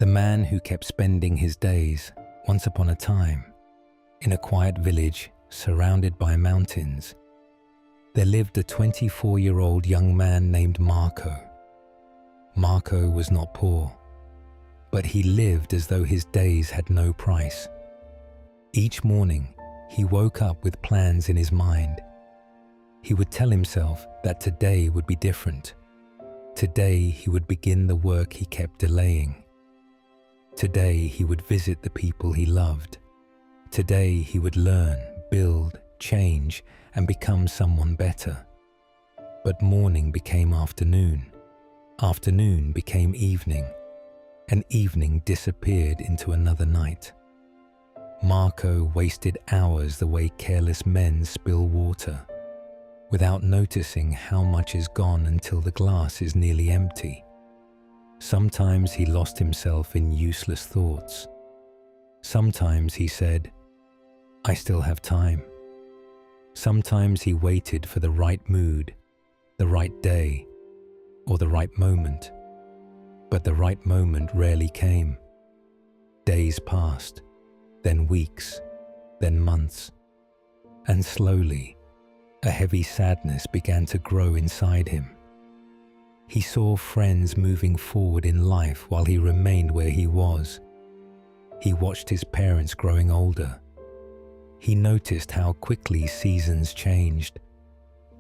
The man who kept spending his days, once upon a time, in a quiet village surrounded by mountains, there lived a 24-year-old young man named Marco. Marco was not poor, but he lived as though his days had no price. Each morning, he woke up with plans in his mind. He would tell himself that today would be different. Today he would begin the work he kept delaying. Today he would visit the people he loved. Today he would learn, build, change, and become someone better. But morning became afternoon. Afternoon became evening, and evening disappeared into another night. Marco wasted hours the way careless men spill water, without noticing how much is gone until the glass is nearly empty. Sometimes he lost himself in useless thoughts. Sometimes he said, "I still have time." Sometimes he waited for the right mood, the right day, or the right moment. But the right moment rarely came. Days passed, then weeks, then months, and slowly, a heavy sadness began to grow inside him. He saw friends moving forward in life while he remained where he was. He watched his parents growing older. He noticed how quickly seasons changed.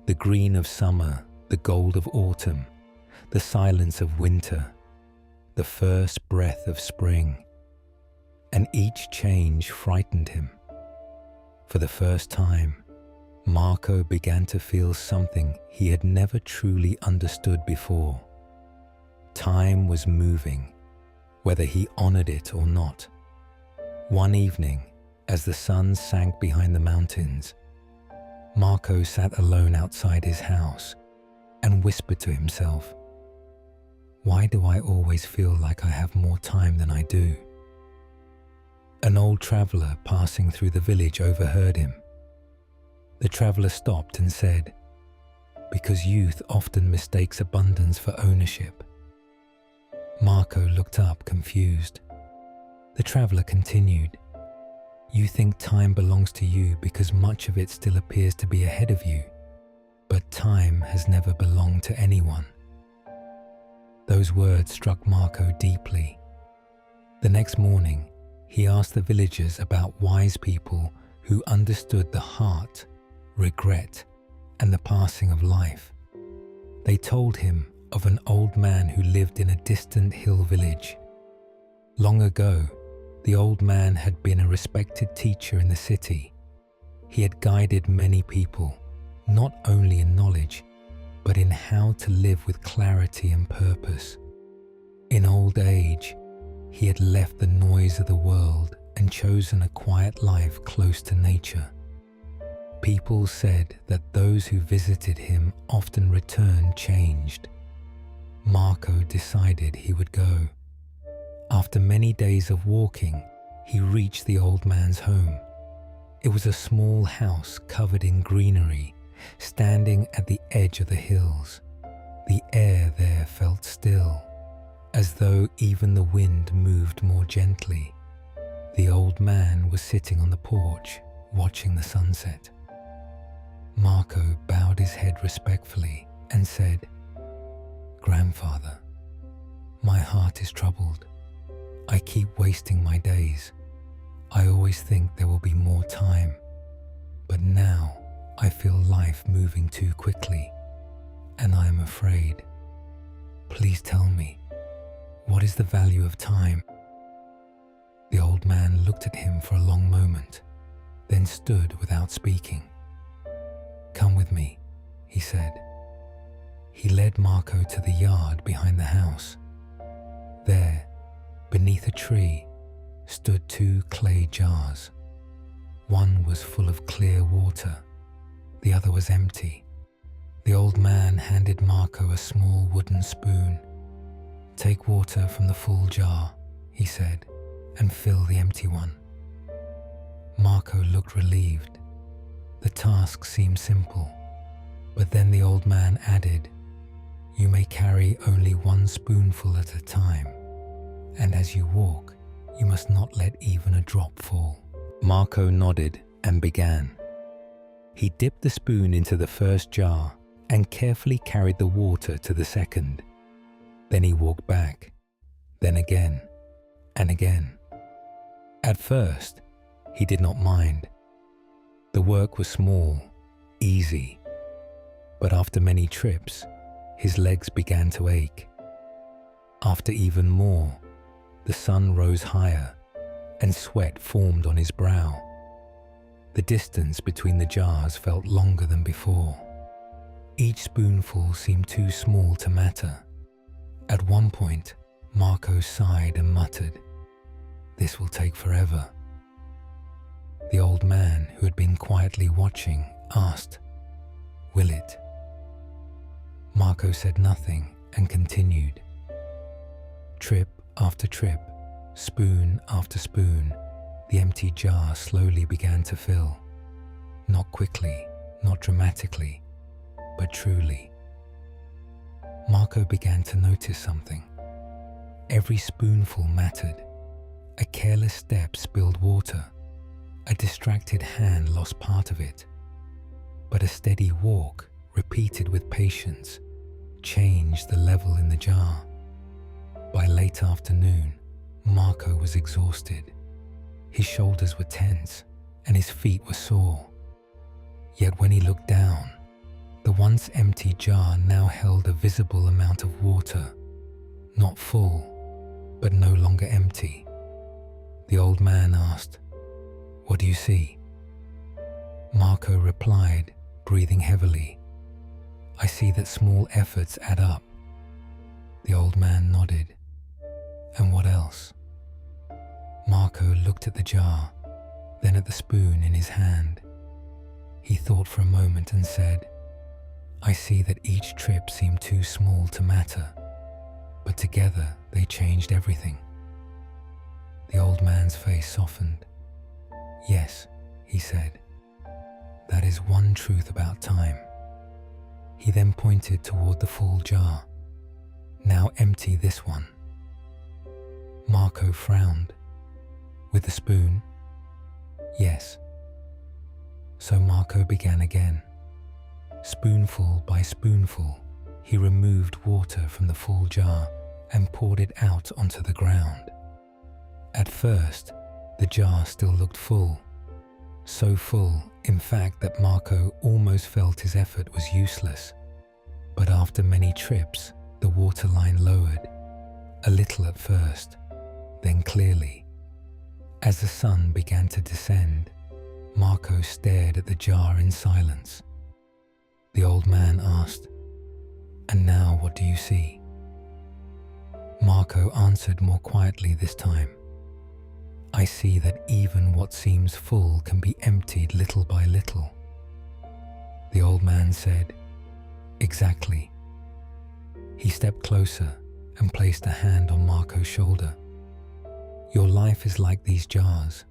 The green of summer, the gold of autumn, the silence of winter, the first breath of spring. And each change frightened him. For the first time, Marco began to feel something he had never truly understood before. Time was moving, whether he honored it or not. One evening, as the sun sank behind the mountains, Marco sat alone outside his house and whispered to himself, "Why do I always feel like I have more time than I do?" An old traveler passing through the village overheard him. The traveler stopped and said, "Because youth often mistakes abundance for ownership." Marco looked up, confused. The traveler continued, "You think time belongs to you because much of it still appears to be ahead of you, but time has never belonged to anyone." Those words struck Marco deeply. The next morning, he asked the villagers about wise people who understood the heart, regret, and the passing of life. They told him of an old man who lived in a distant hill village. Long ago, the old man had been a respected teacher in the city. He had guided many people, not only in knowledge, but in how to live with clarity and purpose. In old age, he had left the noise of the world and chosen a quiet life close to nature. People said that those who visited him often returned changed. Marco decided he would go. After many days of walking, he reached the old man's home. It was a small house covered in greenery, standing at the edge of the hills. The air there felt still, as though even the wind moved more gently. The old man was sitting on the porch, watching the sunset. Marco bowed his head respectfully and said, "Grandfather, my heart is troubled. I keep wasting my days. I always think there will be more time, but now I feel life moving too quickly, and I am afraid. Please tell me, what is the value of time?" The old man looked at him for a long moment, then stood without speaking. "Come with me," he said. He led Marco to the yard behind the house. There, beneath a tree, stood two clay jars. One was full of clear water, the other was empty. The old man handed Marco a small wooden spoon. "Take water from the full jar," he said, "and fill the empty one." Marco looked relieved. The task seemed simple, but then the old man added, "You may carry only one spoonful at a time. And as you walk, you must not let even a drop fall." Marco nodded and began. He dipped the spoon into the first jar and carefully carried the water to the second. Then he walked back, then again, and again. At first, he did not mind. The work was small, easy, but after many trips, his legs began to ache. After even more, the sun rose higher and sweat formed on his brow. The distance between the jars felt longer than before. Each spoonful seemed too small to matter. At one point, Marco sighed and muttered, "This will take forever." The old man, who had been quietly watching, asked, "Will it?" Marco said nothing and continued. Trip after trip, spoon after spoon, the empty jar slowly began to fill. Not quickly, not dramatically, but truly. Marco began to notice something. Every spoonful mattered. A careless step spilled water. A distracted hand lost part of it. But a steady walk, repeated with patience, changed the level in the jar. By late afternoon, Marco was exhausted. His shoulders were tense and his feet were sore. Yet when he looked down, the once empty jar now held a visible amount of water, not full, but no longer empty. The old man asked, "What do you see?" Marco replied, breathing heavily, "I see that small efforts add up." The old man nodded. "And what else?" Marco looked at the jar, then at the spoon in his hand. He thought for a moment and said, "I see that each trip seemed too small to matter, but together they changed everything." The old man's face softened. "Yes," he said, "that is one truth about time." He then pointed toward the full jar. "Now empty this one." Marco frowned. "With the spoon?" "Yes." So Marco began again. Spoonful by spoonful, he removed water from the full jar and poured it out onto the ground. At first, the jar still looked full. So full, in fact, that Marco almost felt his effort was useless. But after many trips, the waterline lowered, a little at first, then clearly. As the sun began to descend, Marco stared at the jar in silence. The old man asked, "And now what do you see?" Marco answered more quietly this time. "I see that even what seems full can be emptied little by little." The old man said, "Exactly." He stepped closer and placed a hand on Marco's shoulder. "Your life is like these jars.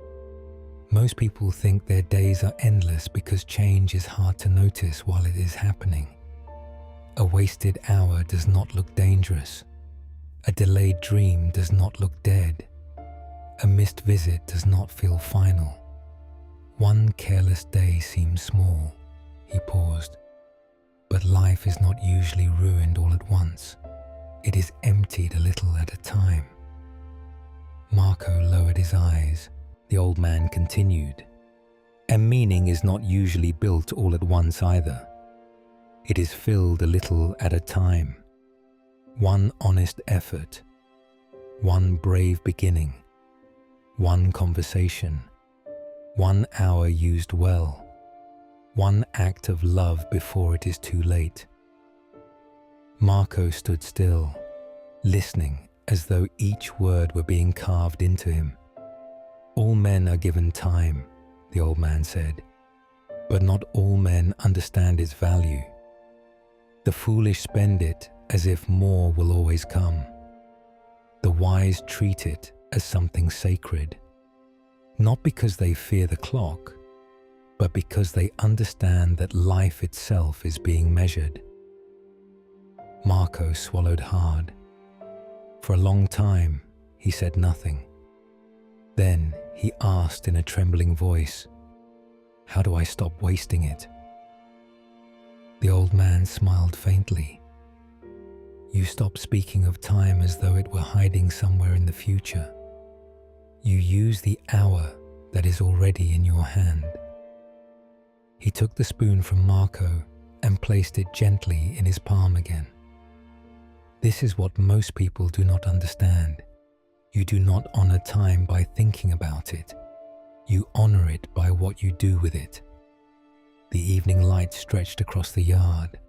Most people think their days are endless because change is hard to notice while it is happening. A wasted hour does not look dangerous. A delayed dream does not look dead. A missed visit does not feel final. One careless day seems small." He paused. "But life is not usually ruined all at once. It is emptied a little at a time." Marco lowered his eyes. The old man continued, "And meaning is not usually built all at once either. It is filled a little at a time. One honest effort, one brave beginning, one conversation, one hour used well, one act of love before it is too late." Marco stood still, listening as though each word were being carved into him. "All men are given time," the old man said, "but not all men understand its value. The foolish spend it as if more will always come. The wise treat it as something sacred, not because they fear the clock, but because they understand that life itself is being measured." Marco swallowed hard. For a long time, he said nothing. Then he asked in a trembling voice, "How do I stop wasting it?" The old man smiled faintly. "You stop speaking of time as though it were hiding somewhere in the future. You use the hour that is already in your hand." He took the spoon from Marco and placed it gently in his palm again. This is what most people do not understand. You do not honor time by thinking about it. You honor it by what you do with it. The evening light stretched across the yard.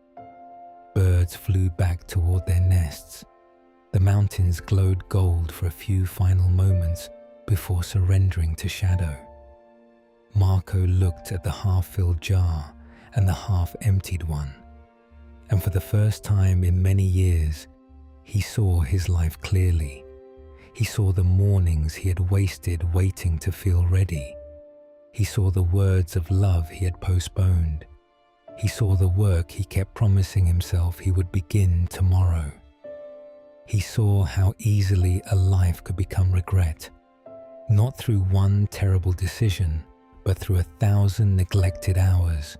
Birds flew back toward their nests. The mountains glowed gold for a few final moments before surrendering to shadow. Marco looked at the half-filled jar and the half-emptied one, and for the first time in many years, he saw his life clearly. He saw the mornings he had wasted waiting to feel ready. He saw the words of love he had postponed. He saw the work he kept promising himself he would begin tomorrow. He saw how easily a life could become regret, not through one terrible decision, but through 1,000 neglected hours.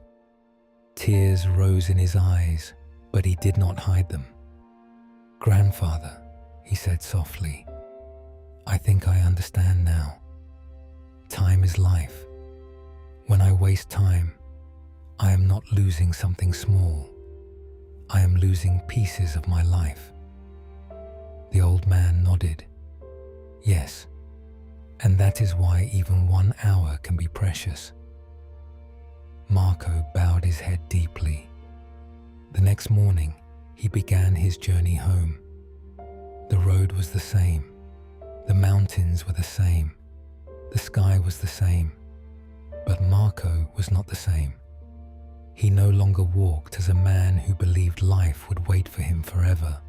Tears rose in his eyes, but he did not hide them. "Grandfather," he said softly, "I think I understand now. Time is life. When I waste time, I am not losing something small. I am losing pieces of my life." The old man nodded. "Yes, and that is why even 1 hour can be precious." Marco bowed his head deeply. The next morning, he began his journey home. The road was the same. The mountains were the same. The sky was the same. But Marco was not the same. He no longer walked as a man who believed life would wait for him forever.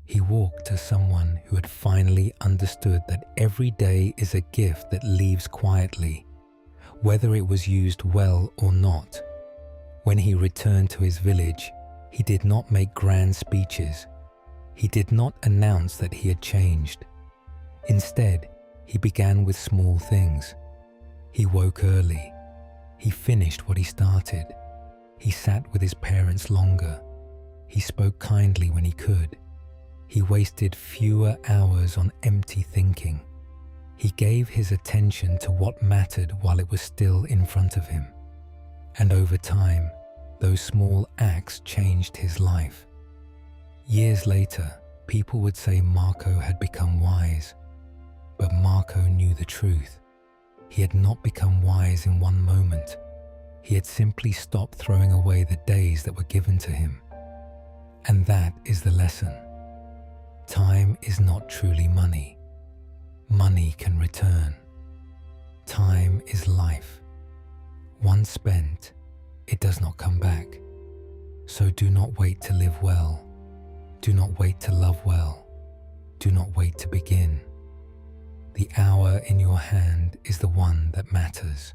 He walked as someone who had finally understood that every day is a gift that leaves quietly, whether it was used well or not. When he returned to his village, he did not make grand speeches. He did not announce that he had changed. Instead, he began with small things. He woke early. He finished what he started. He sat with his parents longer. He spoke kindly when he could. He wasted fewer hours on empty thinking. He gave his attention to what mattered while it was still in front of him. And over time, those small acts changed his life. Years later, people would say Marco had become wise. But Marco knew the truth. He had not become wise in one moment. He had simply stopped throwing away the days that were given to him. And that is the lesson. Time is not truly money. Money can return. Time is life. Once spent, it does not come back. So do not wait to live well. Do not wait to love well. Do not wait to begin. The hour in your hand is the one that matters.